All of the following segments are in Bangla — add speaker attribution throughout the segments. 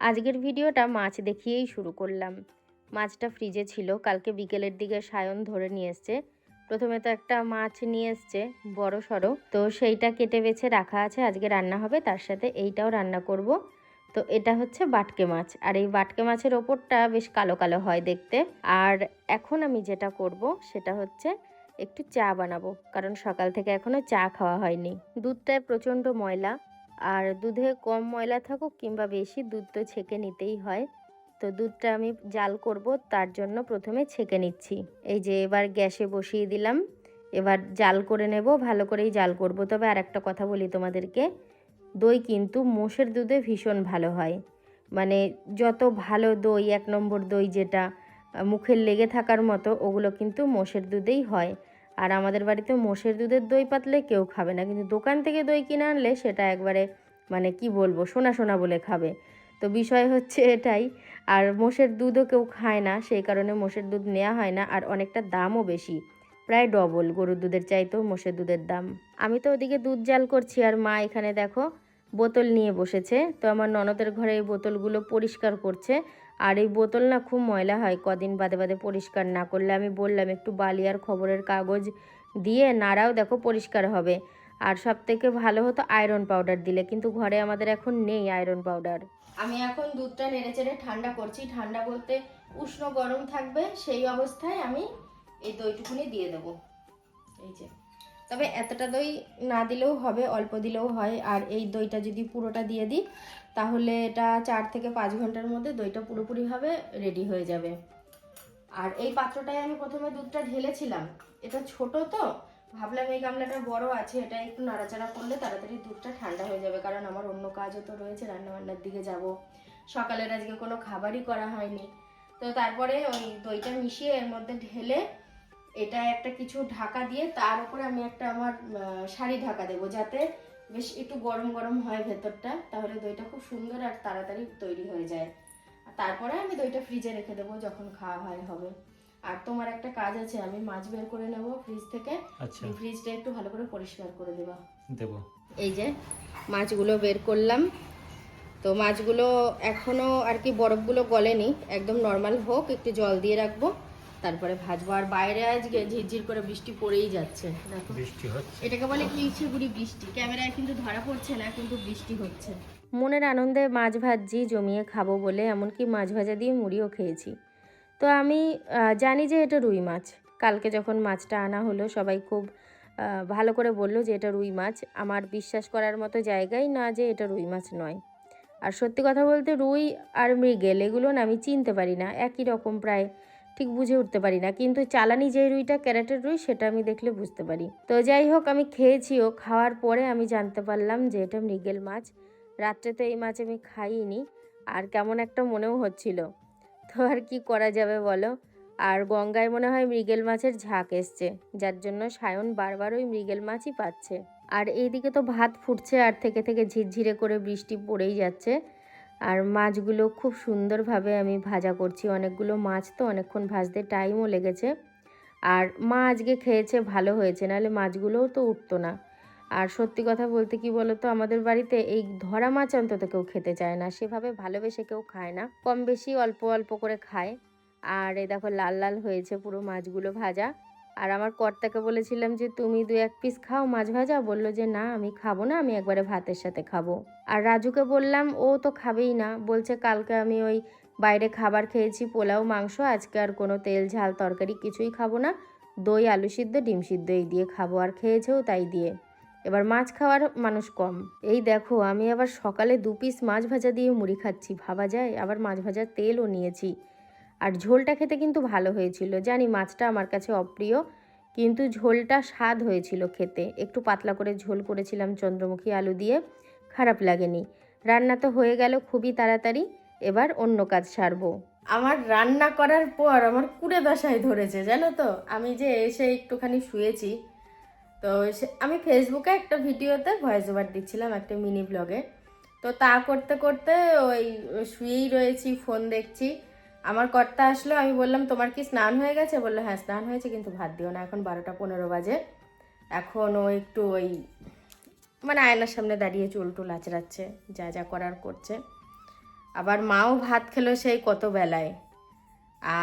Speaker 1: আজকের ভিডিওটা মাছ দেখিয়েই শুরু করলাম। মাছটা ফ্রিজে ছিল, কালকে বিকেলের দিকে সায়ন ধরে নিয়ে এসছে। প্রথমে তো একটা মাছ নিয়ে এসছে বড় সড়ো, তো সেইটা কেটে বেছে রাখা আছে, আজকে রান্না হবে, তার সাথে এইটাও রান্না করব। তো এটা হচ্ছে বাটকে মাছ, আর এই বাটকে মাছের ওপরটা বেশ কালো কালো হয় দেখতে। আর এখন আমি যেটা করব সেটা হচ্ছে একটু চা বানাবো, কারণ সকাল থেকে এখনো চা খাওয়া হয়নি। দুধটায় প্রচণ্ড ময়লা, আর দুধে কম ময়লা থাকুক কিংবা বেশি, দুধ তো ছেঁকে নিতেই হয়। তো দুধটা আমি জাল করব, তার জন্য প্রথমে ছেঁকে নিচ্ছি। এই যে এবার গ্যাসে বসিয়ে দিলাম, এবার জাল করে নেব, ভালো করেই জাল করব। তবে আর একটা কথা বলি তোমাদেরকে, দই কিন্তু মোষের দুধে ভীষণ ভালো হয়। মানে যত ভালো দই, 1 নম্বর দই যেটা মুখের লেগে থাকার মতো, ওগুলো কিন্তু মোষের দুধেই হয়। আর আমাদের বাড়িতে মোষের দুধের দই পাতলে কেউ খাবে না, কিন্তু দোকান থেকে দই কিনে আনলে সেটা একবারে মানে কি বলবো, সোনা সোনা বলে খাবে। তো বিষয় হচ্ছে এটাই। আর মোষের দুধও কেউ খায় না, সেই কারণে মোষের দুধ নেওয়া হয় না। আর অনেকটা দামও বেশি, প্রায় ডবল গরুর দুধের চাইতেও মোষের দুধের দাম। আমি তো ওদিকে দুধ জাল করছি, আর মা এখানে দেখো বোতল নিয়ে বসেছে। তো আমার ননদের ঘরে এই বোতলগুলো পরিষ্কার করছে। আর এই বোতল না খুব ময়লা হয়, কদিন বাদে বাদে পরিষ্কার না করলে। আমি বললাম একটু বালি আর খবরের কাগজ দিয়ে নাড়াও, দেখো পরিষ্কার হবে। আর সব থেকে ভালো হতো আয়রন পাউডার দিলে, কিন্তু ঘরে আমাদের এখন নেই আয়রন পাউডার। আমি এখন দুধটা নেড়ে চেড়ে ঠান্ডা করছি। ঠান্ডা বলতে উষ্ণ গরম থাকবে, সেই অবস্থায় আমি এই দইটুকুনি দিয়ে দেবো। এই যে, তবে এতটা দই না দিলেও হবে, অল্প দিলেও হয়। আর এই দইটা যদি পুরোটা দিয়ে দিই, তাহলে এটা 4 থেকে 5 ঘন্টার মধ্যে দইটা পুরোপুরিভাবে রেডি হয়ে যাবে। আর এই পাত্রটায় আমি প্রথমে দুধটা ঢেলেছিলাম, এটা ছোট তো ভাবলাম এই গামলাটা বড় আছে, এটা একটু নাড়াচাড়া করলে তাড়াতাড়ি দুধটা ঠান্ডা হয়ে যাবে। কারণ আমার অন্য কাজও তো রয়েছে, রান্নাবান্নার দিকে যাব, সকালের আজকে কোনো খাবারই করা হয়নি। তো তারপরে ওই দইটা মিশিয়ে এর মধ্যে ঢেলে এটা একটা কিছু ঢাকা দিয়ে তার উপরে আমি একটা আমার শাড়ি ঢাকা দেবো, যাতে বেশ একটু গরম গরম হয় ভেতরটা, তাহলে দইটা খুব সুন্দর আর তাড়াতাড়ি তৈরি হয়ে যায়। আর তারপরে আমি দইটা ফ্রিজে রেখে দেবো, যখন খাওয়া হয় হবে। আর তোমার একটা কাজ আছে, আমি মাছ বের করে নেব ফ্রিজ থেকে। আচ্ছা, ফ্রিজটা একটু ভালো করে পরিষ্কার করে দেবো। এই যে মাছগুলো বের করলাম। তো মাছগুলো এখনো আর কি বরফগুলো গলেনি, একদম নর্মাল হোক, একটু জল দিয়ে রাখবো, তারপরে ভাজবো। আর বাইরে আজকে ঝিরঝির করে বৃষ্টি পড়েই যাচ্ছে, দেখো বৃষ্টি হচ্ছে। এটাকে বলে ইচ্ছেগুড়ি বৃষ্টি, ক্যামেরায় কিন্তু ধরা পড়ছে না, কিন্তু বৃষ্টি হচ্ছে। মনের আনন্দে মাছ ভাজি জমিয়ে খাবো বলে এমনকি মাছ ভাজা দিয়ে মুড়িও খেয়েছি। তো আমি জানি যে এটা রুই মাছ। কালকে যখন মাছটা আনা হলো, সবাই খুব ভালো করে বলল যে এটা রুই মাছ। আমার বিশ্বাস করার মতো জায়গাই না যে এটা রুই মাছ নয়। আর সত্যি কথা বলতে রুই আর মৃগেল এগুলো না আমি চিনতে পারি না, একই রকম প্রায়, ঠিক বুঝে উঠতে পারি না। কিন্তু চালানি যে রুইটা, ক্যারেটের রুই, সেটা আমি দেখলে বুঝতে পারি। তো যাই হোক, আমি খেয়েছিও, খাওয়ার পরে আমি জানতে পারলাম যে এটা মৃগেল মাছ। রাত্রে তো এই মাছ আমি খাইনি, আর কেমন একটা মনেও হচ্ছিল। তো আর কি করা যাবে বলো। আর গঙ্গায় মনে হয় মৃগেল মাছের ঝাঁক এসছে, যার জন্য সায়ন বারবার ওই মৃগেল মাছই পাচ্ছে। আর এইদিকে তো ভাত ফুটছে, আর থেকে থেকে ঝিরঝিরে করে বৃষ্টি পড়েই যাচ্ছে। আর মাছগুলো খুব সুন্দরভাবে আমি ভাজা করছি, অনেকগুলো মাছ তো অনেকক্ষণ ভাজতে টাইমও লেগেছে। আর মা আজকে খেয়েছে, ভালো হয়েছে, নাহলে মাছগুলোও তো উঠতো না। আর সত্যি কথা বলতে কি বলতো, আমাদের বাড়িতে এই ধরা মাছ অন্তত কেউ খেতে চায় না, সেভাবে ভালোবেসে কেউ খায় না, কম বেশি অল্প অল্প করে খায়। আর এই দেখো লাল লাল হয়েছে পুরো মাছগুলো ভাজা। আর আমার কর্তাকে বলেছিলাম যে তুমি 2-1 পিস খাও মাছ ভাজা, বললো যে না আমি খাবো না, আমি একবারে ভাতের সাথে খাবো। আর রাজুকে বললাম, ও তো খাবেই না, বলছে কালকে আমি ওই বাইরে খাবার খেয়েছি, পোলাও মাংস, আজকে আর কোনো তেল ঝাল তরকারি কিছুই খাবো না, দই আলু সিদ্ধ ডিম সিদ্ধ এই দিয়ে খাবো। আর খেয়েছেও তাই দিয়ে। এবার মাছ খাওয়ার মানুষ কম। এই দেখো আমি আবার সকালে 2 পিস মাছ ভাজা দিয়ে মুড়ি খাচ্ছি, ভাবা যায়। আবার মাছ ভাজার তেলও নিয়েছি। আর ঝোলটা খেতে কিন্তু ভালো হয়েছিল, জানি মাছটা আমার কাছে অপ্রিয়, কিন্তু ঝোলটা স্বাদ হয়েছিল খেতে। একটু পাতলা করে ঝোল করেছিলাম চন্দ্রমুখী আলু দিয়ে, খারাপ লাগেনি। রান্না তো হয়ে গেল খুবই তাড়াতাড়ি, এবার অন্য কাজ সারবো। আমার রান্না করার পর আমার কুড়ে দশায় ধরেছে, জানো তো। আমি যে এসে একটুখানি শুয়েছি, তো আমি ফেসবুকে একটা ভিডিওতে ভয়েস ওভার দিচ্ছিলাম, একটা মিনি ব্লগে। তো তা করতে করতে ওই শুয়েই রয়েছি, ফোন দেখছি। আমার কর্তা আসলো, আমি বললাম তোমার কি স্নান হয়ে গেছে? বললো হ্যাঁ স্নান হয়েছে, কিন্তু ভাত দিও না, এখন 12টা 15 বাজে। এখন ও একটু ওই মানে আয়নার সামনে দাঁড়িয়ে চুল টুল আঁচড়াচ্ছে, যা যা করার করছে। আবার মাও ভাত খেলো সেই কত বেলায়।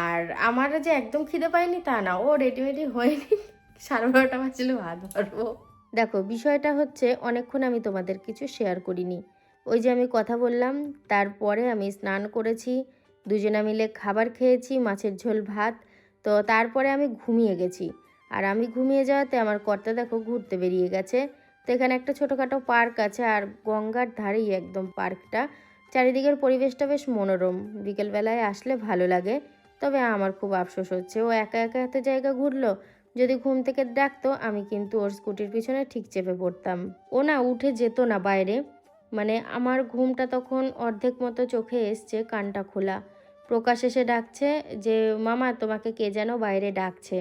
Speaker 1: আর আমার যে একদম খিদে পায়নি তা না, ও রেডিমেডি হয়নি 12:30 বাজলে ভাত পারবো। দেখো বিষয়টা হচ্ছে অনেকক্ষণ আমি তোমাদের কিছু শেয়ার করিনি। ওই যে আমি কথা বললাম, তারপরে আমি স্নান করেছি, দুজনে মিলে খাবার খেয়েছি, মাছের ঝোল ভাত। তো তারপরে আমি ঘুমিয়ে গেছি। আর আমি ঘুমিয়ে যাওয়াতে আমার কর্তা দেখো ঘুরতে বেরিয়ে গেছে। তো এখানে একটা ছোটোখাটো পার্ক আছে, আর গঙ্গার ধারেই একদম পার্কটা। চারিদিকের পরিবেশটা বেশ মনোরম, বিকেলবেলায় আসলে ভালো লাগে। তবে আমার খুব আফসোস হচ্ছে, ও একা একা এত জায়গা ঘুরলো। যদি ঘুম থেকে ডাকতো আমি কিন্তু ওর স্কুটির পিছনে ঠিক চেপে পড়তাম। ও না উঠে যেত না বাইরে, মানে আমার ঘুমটা তখন অর্ধেক মতো চোখে এসছে, কানটা খোলা। প্রকাশ এসে ডাকছে যে মামা তোমাকে কে যেন বাইরে ডাকছে।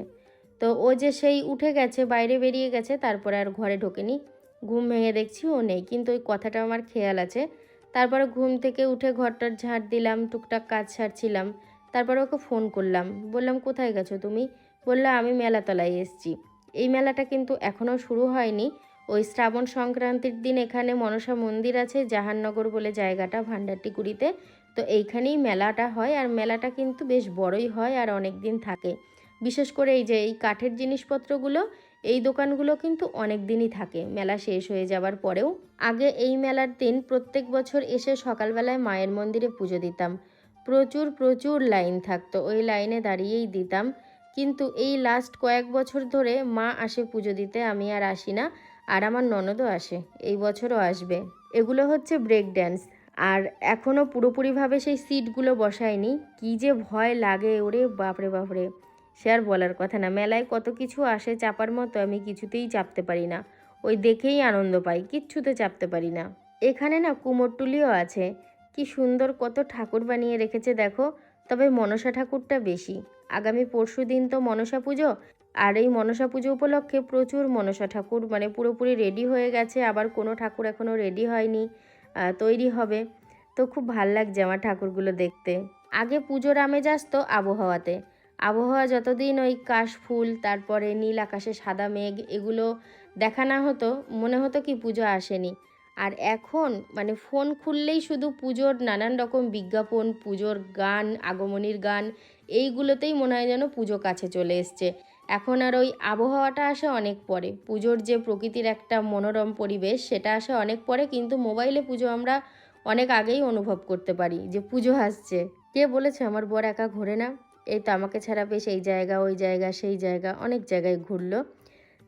Speaker 1: তো ও যে সেই উঠে গেছে, বাইরে বেরিয়ে গেছে, তারপরে আর ঘরে ঢোকেনি। ঘুম ভেঙে দেখছি ও নেই, কিন্তু ওই কথাটা আমার খেয়াল আছে। তারপরে ঘুম থেকে উঠে ঘরটার ঝাড় দিলাম, টুকটাক কাজ সারছিলাম। তারপরে ওকে ফোন করলাম, বললাম কোথায় গেছো তুমি? বললো আমি মেলাতলায় এসছি। এই মেলাটা কিন্তু এখনও শুরু হয়নি। ওই শ্রাবণ সংক্রান্তির দিন এখানে মনসা মন্দির আছে, জাহাননগর বলে জায়গাটা, ভান্ডারটিকুড়িতে। তো এইখানেই মেলাটা হয়, আর মেলাটা কিন্তু বেশ বড়ই হয় আর অনেক দিন থাকে। বিশেষ করে এই যে এই কাঠের জিনিসপত্রগুলো, এই দোকানগুলো কিন্তু অনেক দিনই থাকে মেলা শেষ হয়ে যাবার পরেও। আগে এই মেলার দিন প্রত্যেক বছর এসে সকালবেলায় মায়ের মন্দিরে পুজো দিতাম। প্রচুর প্রচুর লাইন থাকতো, ওই লাইনে দাঁড়িয়েই দিতাম। কিন্তু এই লাস্ট কয়েক বছর ধরে মা আসে পুজো দিতে, আমি আর আসি না। আর আমার ননদও আসে, এই বছরও আসবে। এগুলো হচ্ছে ব্রেক ড্যান্স। আর এখনও পুরোপুরিভাবে সেই সিটগুলো বসায়নি। কি যে ভয় লাগে, ওরে বাপরে বাপরে, সে আর বলার কথা না। মেলায় কত কিছু আসে চাপার মতো, আমি কিছুতেই চাপতে পারি না। ওই দেখেই আনন্দ পাই, কিচ্ছুতে চাপতে পারি না। এখানে না কুমোরটুলিও আছে, কি সুন্দর কত ঠাকুর বানিয়ে রেখেছে দেখো। তবে মনসা ঠাকুরটা বেশি। আগামী পরশু দিন তো মনসা পুজো, আর এই মনসা পুজো উপলক্ষে প্রচুর মনসা ঠাকুর মানে পুরোপুরি রেডি হয়ে গেছে। আবার কোনো ঠাকুর এখনও রেডি হয়নি, তৈরি হবে। তো খুব ভাল লাগছে আমার ঠাকুরগুলো দেখতে। আগে পুজোর আমেজ আসতো আবহাওয়াতে। আবহাওয়া যতদিন ওই কাশফুল, তারপরে নীল আকাশে সাদা মেঘ, এগুলো দেখা না হতো, মনে হতো কি পুজো আসেনি। আর এখন মানে ফোন খুললেই শুধু পুজোর নানান রকম বিজ্ঞাপন, পুজোর গান, আগমনীর গান, এইগুলোতেই মনে হয় যেন পুজো কাছে চলে এসছে। এখন আর ওই আবহাওয়াটা আসে অনেক পরে, পুজোর যে প্রকৃতির একটা মনোরম পরিবেশ সেটা আসে অনেক পরে। কিন্তু মোবাইলে পুজো আমরা অনেক আগেই অনুভব করতে পারি যে পুজো আসছে। কে বলেছে আমার বর একা ঘোরে না? এই তো আমাকে ছাড়া বেশ এই জায়গা ওই জায়গা সেই জায়গা অনেক জায়গায় ঘুরলো।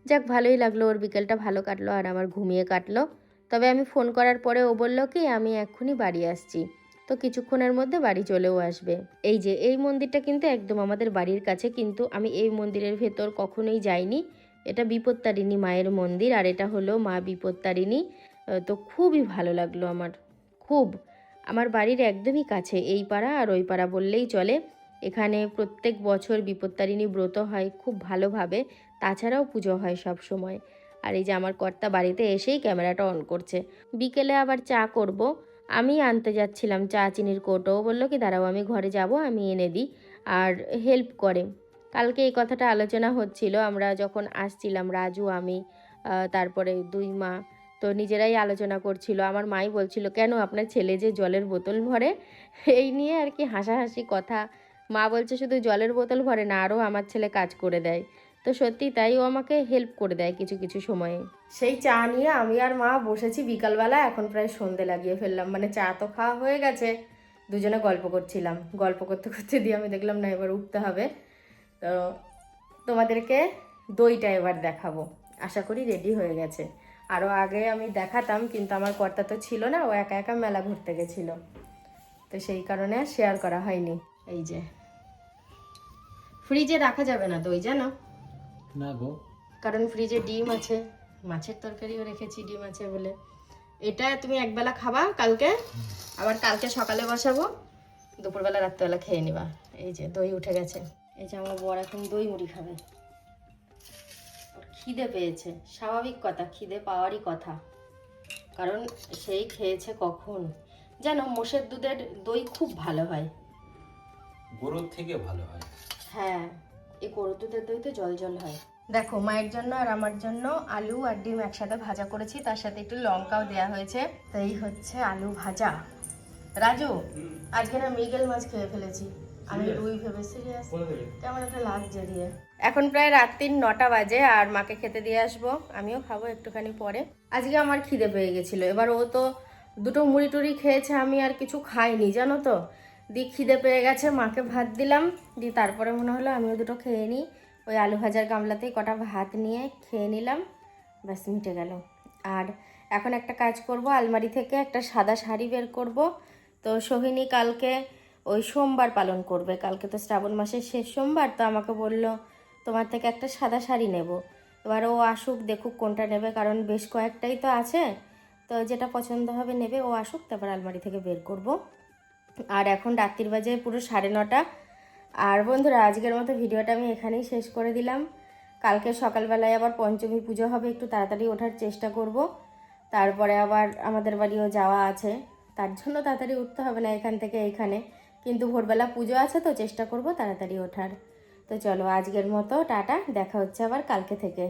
Speaker 1: যাক ভালোই লাগলো, ওর বিকেলটা ভালো কাটলো আর আমার ঘুমিয়ে কাটলো। তবে আমি ফোন করার পরে ও বললো কি আমি এক্ষুনি বাড়ি আসছি। তো কিছুক্ষণের মধ্যে বাড়ি চলেও আসবে। এই যে এই মন্দিরটা কিন্তু একদম আমাদের বাড়ির কাছে, কিন্তু আমি এই মন্দিরের ভেতর কখনোই যাইনি। এটা বিপত্তারিণী মায়ের মন্দির, আর এটা হলো মা বিপত্তারিণী। তো খুবই ভালো লাগলো আমার, খুব। আমার বাড়ির একদমই কাছে, এই পাড়া আর ওই পাড়া বললেই চলে। এখানে প্রত্যেক বছর বিপত্তারিণী ব্রত হয় খুব ভালোভাবে, তাছাড়াও পুজো হয় সব সময়। আর এই যে আমার কর্তা বাড়িতে এসেই ক্যামেরাটা অন করছে। বিকেলে আবার চা করব। আমি আনতে যাচ্ছিলাম চা চিনির কৌটো, বললো কি দাঁড়াও আমি ঘরে যাব, আমি এনে দিই। আর হেল্প করে। কালকে এই কথাটা আলোচনা হচ্ছিল, আমরা যখন আসছিলাম রাজু, আমি, তারপরে দুই মা, তো নিজেরাই আলোচনা করছিল। আমার মাই বলছিল কেন আপনার ছেলে যে জলের বোতল ভরে, এই নিয়ে আর কি হাসাহাসি কথা। মা বলছে শুধু জলের বোতল ভরে না, আরও আমার ছেলে কাজ করে দেয়। তো সত্যি তাই, ও আমাকে হেল্প করে দেয় কিছু কিছু সময়ে। সেই চা নিয়ে আমি আর মা বসেছি বিকালবেলা, এখন প্রায় সন্ধে লাগিয়ে ফেললাম, মানে চা তো খাওয়া হয়ে গেছে, দুজনে গল্প করছিলাম। গল্প করতে করতে দিয়ে আমি দেখলাম না এবার উঠতে হবে। তো তোমাদেরকে দইটা এবার দেখাবো, আশা করি রেডি হয়ে গেছে। আরও আগে আমি দেখাতাম, কিন্তু আমার কর্তা তো ছিল না, ও একা একা মেলা ঘুরতে গেছিলো, তো সেই কারণে শেয়ার করা হয়নি। এই যে ফ্রিজে রাখা যাবে না দই জানো না গো, কারণ ফ্রিজে ডিম আছে, মাছের তরকারিও রেখেছি ডিম আছে বলে। এটা তুমি একবেলা খাবা কালকে, আবার কালকে সকালে বসাবো, দুপুরবেলা রাত্রেবেলা খেয়ে নিবা। এই যে দই উঠে গেছে। এই যে আমার বর এখন দই মুড়ি খাবে, ওর খিদে পেয়েছে। স্বাভাবিক কথা, খিদে পাওয়ারই কথা, কারণ সেই খেয়েছে কখন। জানো মোষের দুধের দই খুব ভালো হয়,
Speaker 2: গরুর থেকে ভালো হয়।
Speaker 1: হ্যাঁ, এই গরুর দুধের দই তো জল জল হয়। দেখো মায়ের জন্য আর আমার জন্য আলু আর ডিম একসাথে ভাজা করেছি, তার সাথে একটু লঙ্কাও দেওয়া হয়েছে। তো এই হচ্ছে আলু ভাজা। রাজু, আজকে না মৃগেল মাছ খেয়ে ফেলেছি। আমি রুই ভেবে সিরিয়াস, কেমন একটা লাগছে দিয়ে। এখন প্রায় রাত্রির 9টা বাজে আর মাকে খেতে দিয়ে আসবো, আমিও খাবো একটুখানি পরে। আজকে আমার খিদে পেয়ে গেছিলো, এবার ও তো দুটো মুড়ি টুড়ি খেয়েছে, আমি আর কিছু খাইনি জানো তো। দিয়ে খিদে পেয়ে গেছে, মাকে ভাত দিলাম, দিয়ে তারপরে মনে হলো আমিও দুটো খেয়ে নিই। ওই আলু ভাজার গামলাতেই কটা ভাত নিয়ে খেয়ে নিলাম, ব্যাস মিটে গেল। আর এখন একটা কাজ করব, আলমারি থেকে একটা সাদা শাড়ি বের করব। তো সোহিনী কালকে ওই সোমবার পালন করবে, কালকে তো শ্রাবণ মাসের শেষ সোমবার, তো আমাকে বলল তোমার থেকে একটা সাদা শাড়ি নেব। এবার ও আসুক, দেখুক কোনটা নেবে, কারণ বেশ কয়েকটাই তো আছে, তো যেটা পছন্দ হবে নেবে। ও আসুক, তারপর আলমারি থেকে বের করব। আর এখন রাত্রির বাজে পুরো 9:30। আর বন্ধুরা, আজকের মতো ভিডিওটা আমি এখানেই শেষ করে দিলাম। কালকে সকালবেলায় আবার পঞ্চমী পুজো হবে, একটু তাড়াতাড়ি ওঠার চেষ্টা করব। তারপরে আবার আমাদের বাড়িও যাওয়া আছে, তার জন্য তাড়াতাড়ি উঠতে হবে না এখান থেকে এইখানে, কিন্তু ভোরবেলা পুজো আছে তো চেষ্টা করব তাড়াতাড়ি ওঠার। তো চলো আজকের মতো টাটা, দেখা হচ্ছে আবার কালকে থেকে।